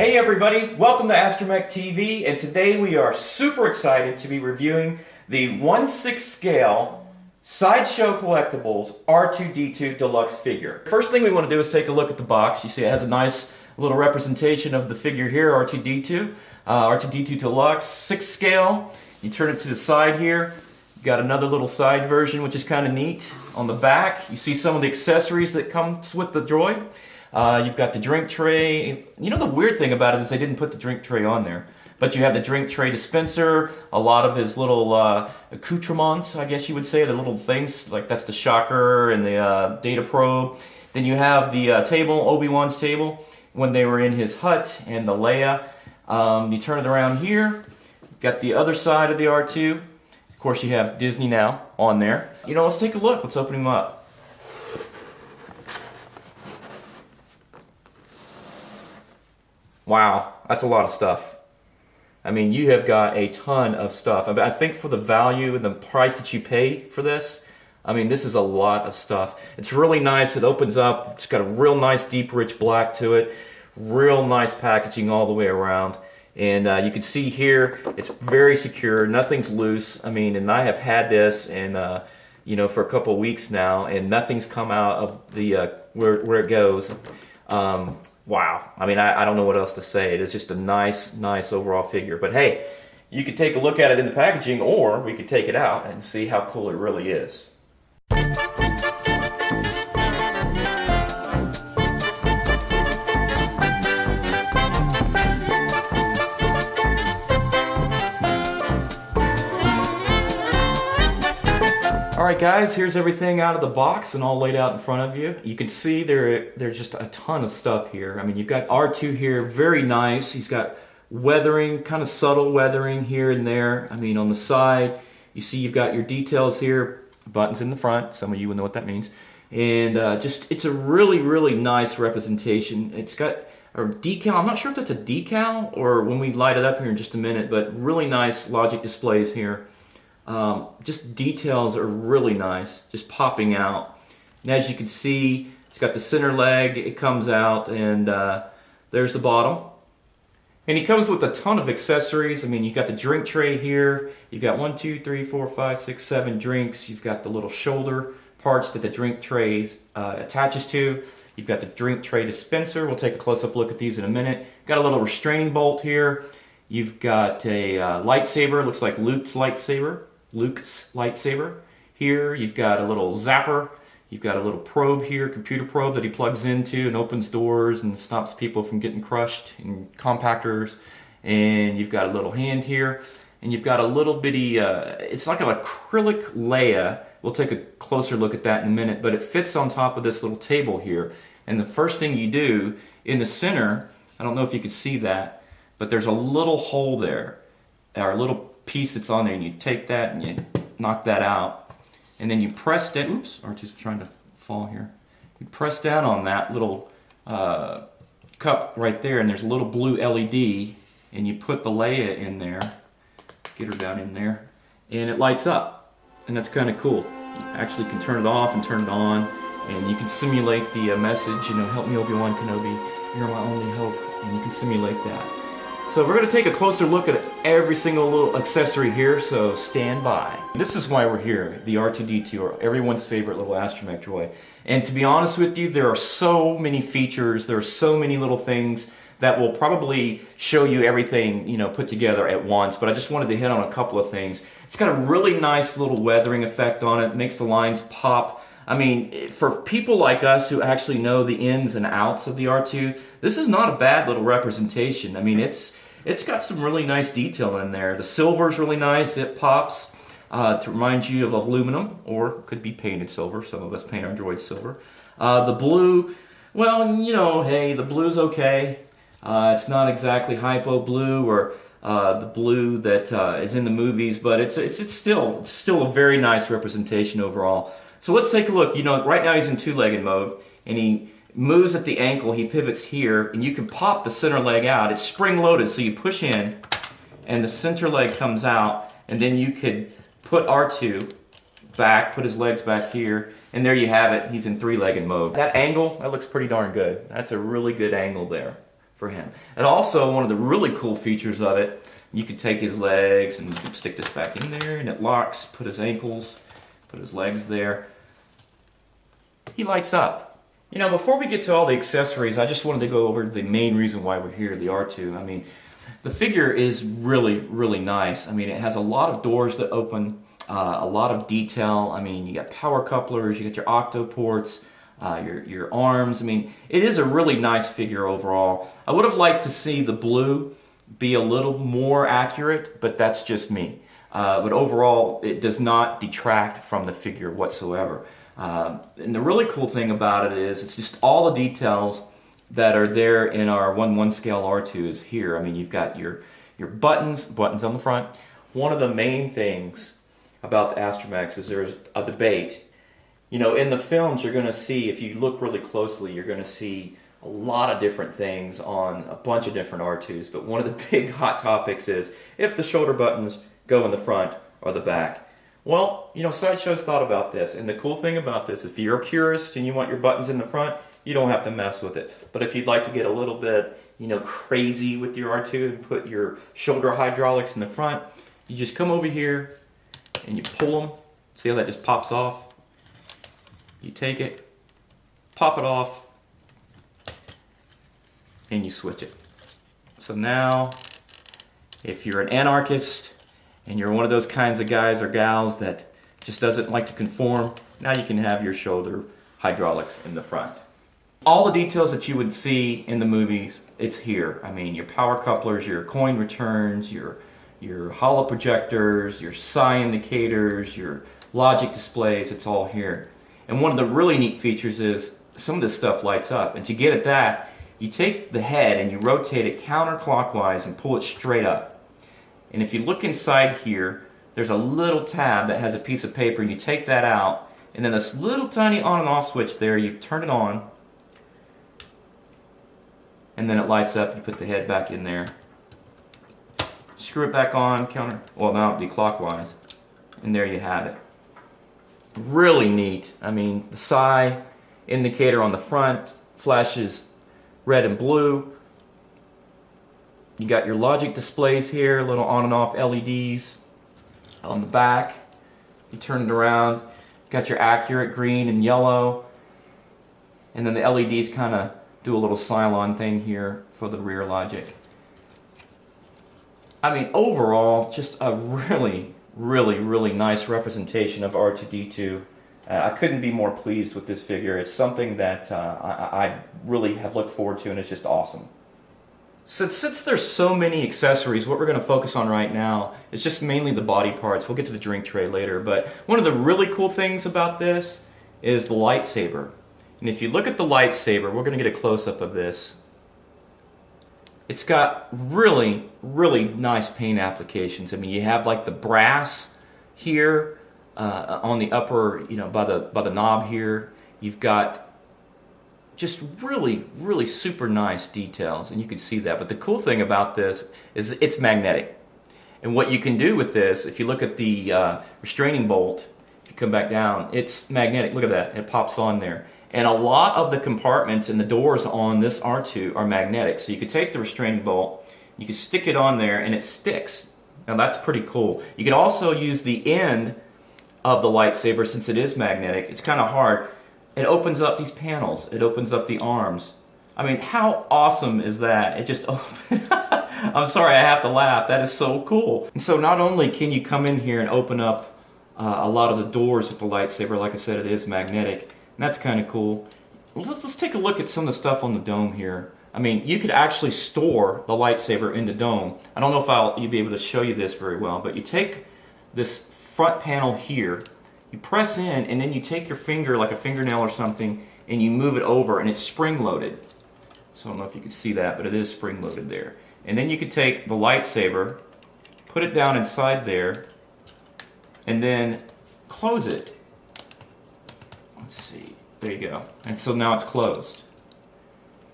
Hey everybody, welcome to Astromech TV, and today we are super excited to be reviewing the 1/6 scale Sideshow Collectibles R2-D2 Deluxe figure. First thing we want to do is take a look at the box. You see it has a nice little representation of the figure here, R2-D2. R2-D2 Deluxe, 6 scale. You turn it to the side here. You've got another little side version which is kind of neat. On the back, you see some of the accessories that comes with the droid. You've got the drink tray. You know, the weird thing about it is they didn't put the drink tray on there. But you have the drink tray dispenser, a lot of his little accoutrements, I guess you would say, the little things, like that's the shocker and the data probe. Then you have the table, Obi-Wan's table, when they were in his hut, and the Leia. You turn it around here, you've got the other side of the R2. Of course, you have Disney now on there. You know, let's take a look. Let's open him up. Wow, that's a lot of stuff. I mean, you have got a ton of stuff. I think for the value and the price that you pay for this, I mean, this is a lot of stuff. It's really nice. It opens up. It's got a real nice, deep, rich black to it. Real nice packaging all the way around. And you can see here, it's very secure. Nothing's loose. I mean, and I have had this and you know, for a couple of weeks now, and nothing's come out of the where it goes. Wow. I mean, I don't know what else to say. It is just a nice overall figure. But hey, you could take a look at it in the packaging, or we could take it out and see how cool it really is. Alright guys, here's everything out of the box and all laid out in front of you. You can see there's just a ton of stuff here. I mean, you've got R2 here, very nice. He's got weathering, kind of subtle weathering here and there. I mean, on the side, you see you've got your details here, buttons in the front. Some of you will know what that means. And it's a really nice representation. It's got a decal. I'm not sure if that's a decal or when we light it up here in just a minute, but really nice logic displays here. Just details are really nice, just popping out. And as you can see, it's got the center leg, it comes out, and there's the bottom. And he comes with a ton of accessories. I mean, you've got the drink tray here. You've got 1, 2, 3, 4, 5, 6, 7 drinks. You've got the little shoulder parts that the drink tray attaches to. You've got the drink tray dispenser. We'll take a close-up look at these in a minute. Got a little restraining bolt here. You've got a lightsaber, looks like Luke's lightsaber. Here you've got a little zapper, you've got a little probe here, computer probe that he plugs into and opens doors and stops people from getting crushed in compactors. And you've got a little hand here, and you've got a little bitty it's like an acrylic Leia. We'll take a closer look at that in a minute, but it fits on top of this little table here. And the first thing you do in the center, I don't know if you can see that, but there's a little hole there, or a little piece that's on there, and you take that and you knock that out, and then you press down. Oops, R2's trying to fall here. You press down on that little cup right there, and there's a little blue LED, and you put the Leia in there, get her down in there, and it lights up, and that's kind of cool. You actually can turn it off and turn it on, and you can simulate the message, you know, help me Obi-Wan Kenobi, you're my only hope, and you can simulate that. So we're going to take a closer look at every single little accessory here, so stand by. This is why we're here, the R2-D2, or everyone's favorite little Astromech droid. And to be honest with you, there are so many features, there are so many little things that will probably show you everything, you know, put together at once, but I just wanted to hit on a couple of things. It's got a really nice little weathering effect on it, makes the lines pop. I mean, for people like us who actually know the ins and outs of the R2, this is not a bad little representation. I mean, it's got some really nice detail in there. The silver's really nice. It pops to remind you of aluminum, or could be painted silver. Some of us paint our droids silver. The blue, well, you know, hey, the blue's okay. It's not exactly hypo blue or the blue that is in the movies, but it's still a very nice representation overall. So let's take a look. You know, right now he's in two-legged mode, and he moves at the ankle, he pivots here, and you can pop the center leg out. It's spring-loaded, so you push in, and the center leg comes out, and then you could put R2 back, put his legs back here, and there you have it. He's in three-legged mode. That angle, that looks pretty darn good. That's a really good angle there for him. And also, one of the really cool features of it, you can take his legs and you can stick this back in there and it locks, put his ankles, put his legs there. He lights up. You know, before we get to all the accessories, I just wanted to go over the main reason why we're here, the R2. I mean, the figure is really, really nice. I mean, it has a lot of doors that open, a lot of detail. I mean, you got power couplers, you got your octo ports, your arms. I mean, it is a really nice figure overall. I would have liked to see the blue be a little more accurate, but that's just me. But overall, it does not detract from the figure whatsoever. And the really cool thing about it is it's just all the details that are there in our 1/1 scale R2 is here. I mean, you've got your buttons on the front. One of the main things about the Astromechs is there's a debate. You know, in the films, you're going to see, if you look really closely, you're going to see a lot of different things on a bunch of different R2s. But one of the big hot topics is if the shoulder buttons go in the front or the back. Well, you know, Sideshow's thought about this. And the cool thing about this, if you're a purist and you want your buttons in the front, you don't have to mess with it. But if you'd like to get a little bit, you know, crazy with your R2 and put your shoulder hydraulics in the front, you just come over here and you pull them. See how that just pops off? You take it, pop it off, and you switch it. So now, if you're an anarchist and you're one of those kinds of guys or gals that just doesn't like to conform, now you can have your shoulder hydraulics in the front. All the details that you would see in the movies, it's here. I mean, your power couplers, your coin returns, your holo projectors, your psi indicators, your logic displays, it's all here. And one of the really neat features is some of this stuff lights up. And to get at that, you take the head and you rotate it counterclockwise and pull it straight up. And if you look inside here, there's a little tab that has a piece of paper, and you take that out, and then this little tiny on and off switch there, you turn it on, and then it lights up. You put the head back in there, screw it back on, now it'd be clockwise, and there you have it. Really neat. I mean, the psi indicator on the front flashes red and blue. You got your logic displays here, little on and off LEDs on the back. You turn it around, got your accurate green and yellow, and then the LEDs kind of do a little Cylon thing here for the rear logic. I mean, overall, just a really, really, really nice representation of R2-D2. I couldn't be more pleased with this figure. It's something that I really have looked forward to, and it's just awesome. So since there's so many accessories, what we're going to focus on right now is just mainly the body parts. We'll get to the drink tray later, but one of the really cool things about this is the lightsaber. And if you look at the lightsaber, we're going to get a close-up of this. It's got really, really nice paint applications. I mean, you have like the brass here on the upper, you know, by the knob here. You've got just really, really super nice details, and you can see that. But the cool thing about this is it's magnetic. And what you can do with this, if you look at the restraining bolt, if you come back down, it's magnetic. Look at that. It pops on there. And a lot of the compartments and the doors on this R2 are magnetic. So you could take the restraining bolt, you can stick it on there, and it sticks. Now that's pretty cool. You can also use the end of the lightsaber, since it is magnetic. It's kind of hard. It opens up these panels. It opens up the arms. I mean, how awesome is that? It just I'm sorry, I have to laugh. That is so cool. And so not only can you come in here and open up a lot of the doors with the lightsaber, like I said, it is magnetic. And that's kind of cool. Let's take a look at some of the stuff on the dome here. I mean, you could actually store the lightsaber in the dome. I don't know if you'll be able to show you this very well, but you take this front panel here, you press in, and then you take your finger, like a fingernail or something, and you move it over, and it's spring-loaded. So I don't know if you can see that, but it is spring-loaded there. And then you could take the lightsaber, put it down inside there, and then close it. Let's see. There you go. And so now it's closed.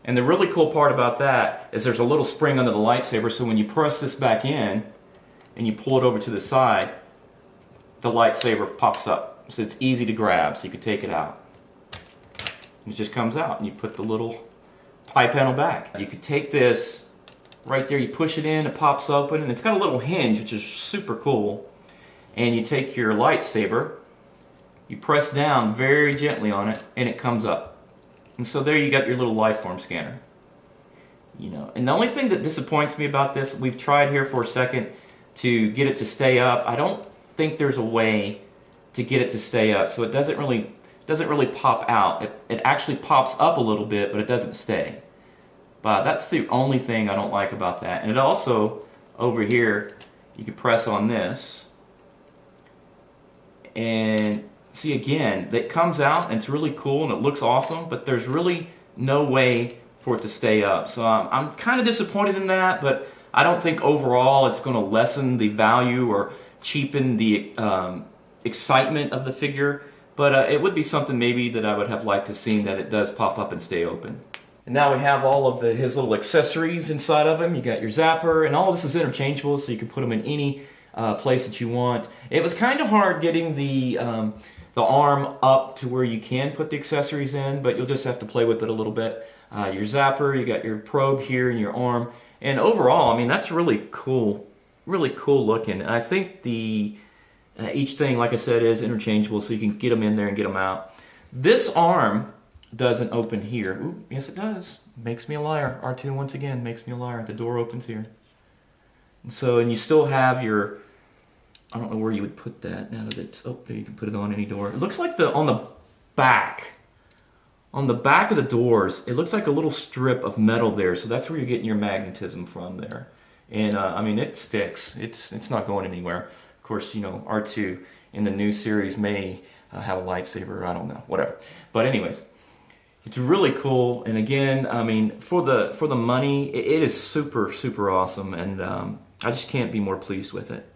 And the really cool part about that is there's a little spring under the lightsaber, so when you press this back in and you pull it over to the side, the lightsaber pops up. So it's easy to grab, so you can take it out. And it just comes out, and you put the little side panel back. You could take this right there, you push it in, it pops open, and it's got a little hinge, which is super cool. And you take your lightsaber, you press down very gently on it, and it comes up. And so there you got your little lifeform scanner. You know, and the only thing that disappoints me about this, we've tried here for a second to get it to stay up. I don't think there's a way to get it to stay up, so it doesn't really pop out. It actually pops up a little bit, but it doesn't stay. But that's the only thing I don't like about that. And it also, over here, you can press on this, and see again, that comes out and it's really cool and it looks awesome, but there's really no way for it to stay up. So I'm kind of disappointed in that, but I don't think overall it's going to lessen the value or cheapen the excitement of the figure. But it would be something maybe that I would have liked to see, that it does pop up and stay open. And now we have all of his little accessories inside of him. You got your zapper, and all this is interchangeable, so you can put them in any place that you want. It was kind of hard getting the arm up to where you can put the accessories in, but you'll just have to play with it a little bit. Your zapper, you got your probe here in your arm, and overall, I mean, that's really cool looking. And I think the each thing, like I said, is interchangeable, so you can get them in there and get them out. This arm doesn't open here. Ooh, yes, it does. Makes me a liar. R2 once again makes me a liar. The door opens here. And so, and you still have your, I don't know where you would put that now that it's, oh, there you can put it on any door. It looks like on the back of the doors, it looks like a little strip of metal there, so that's where you're getting your magnetism from there. And I mean, it sticks. It's not going anywhere. Of course, you know, R2 in the new series may have a lightsaber, I don't know, whatever. But anyways, it's really cool, and again, I mean, for the money, it is super, super awesome, and I just can't be more pleased with it.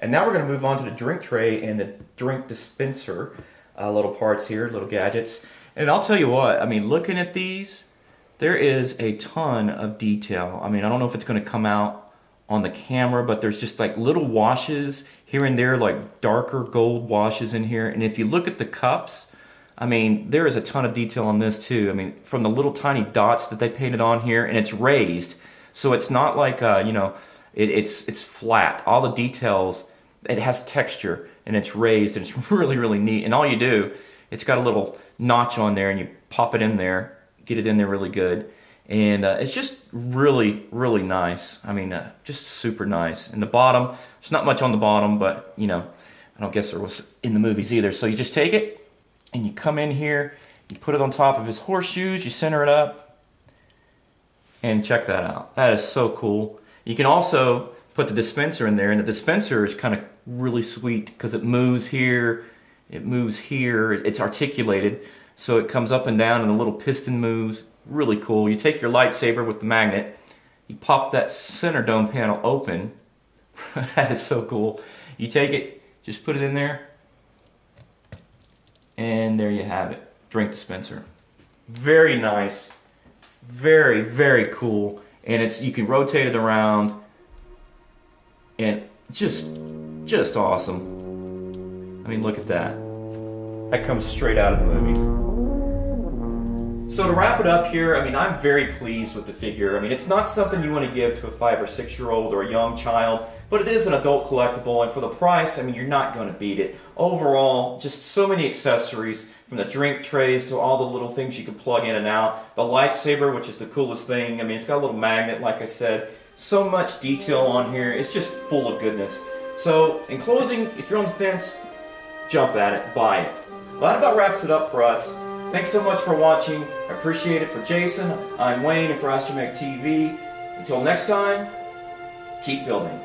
And now we're going to move on to the drink tray and the drink dispenser, little parts here, little gadgets. And I'll tell you what, I mean, looking at these, there is a ton of detail. I mean, I don't know if it's going to come out on the camera, but there's just like little washes here and there, like darker gold washes in here. And if you look at the cups, I mean, there is a ton of detail on this too. I mean, from the little tiny dots that they painted on here, and it's raised. So it's not like, you know, it's flat. All the details, it has texture, and it's raised, and it's really, really neat. And all you do, it's got a little notch on there, and you pop it in there, get it in there really good. And it's just really, really nice. I mean, just super nice. And the bottom, there's not much on the bottom, but, you know, I don't guess there was in the movies either. So you just take it, and you come in here, you put it on top of his horseshoes, you center it up, and check that out. That is so cool. You can also put the dispenser in there, and the dispenser is kind of really sweet because it moves here, it moves here, it's articulated, so it comes up and down, and the little piston moves. Really cool. You take your lightsaber with the magnet, you pop that center dome panel open. That is so cool. You take it, just put it in there, and there you have it. Drink dispenser. Very nice. Very, very cool. And you can rotate it around, and just awesome. I mean, look at that. That comes straight out of the movie. So to wrap it up here, I mean, I'm very pleased with the figure. I mean, it's not something you want to give to a 5 or 6 year old or a young child, but it is an adult collectible, and for the price, I mean, you're not going to beat it. Overall, just so many accessories, from the drink trays to all the little things you can plug in and out. The lightsaber, which is the coolest thing. I mean, it's got a little magnet, like I said. So much detail on here. It's just full of goodness. So, in closing, if you're on the fence, jump at it, buy it. Well, that about wraps it up for us. Thanks so much for watching. I appreciate it. For Jason, I'm Wayne, and for Astromech TV. Until next time, keep building.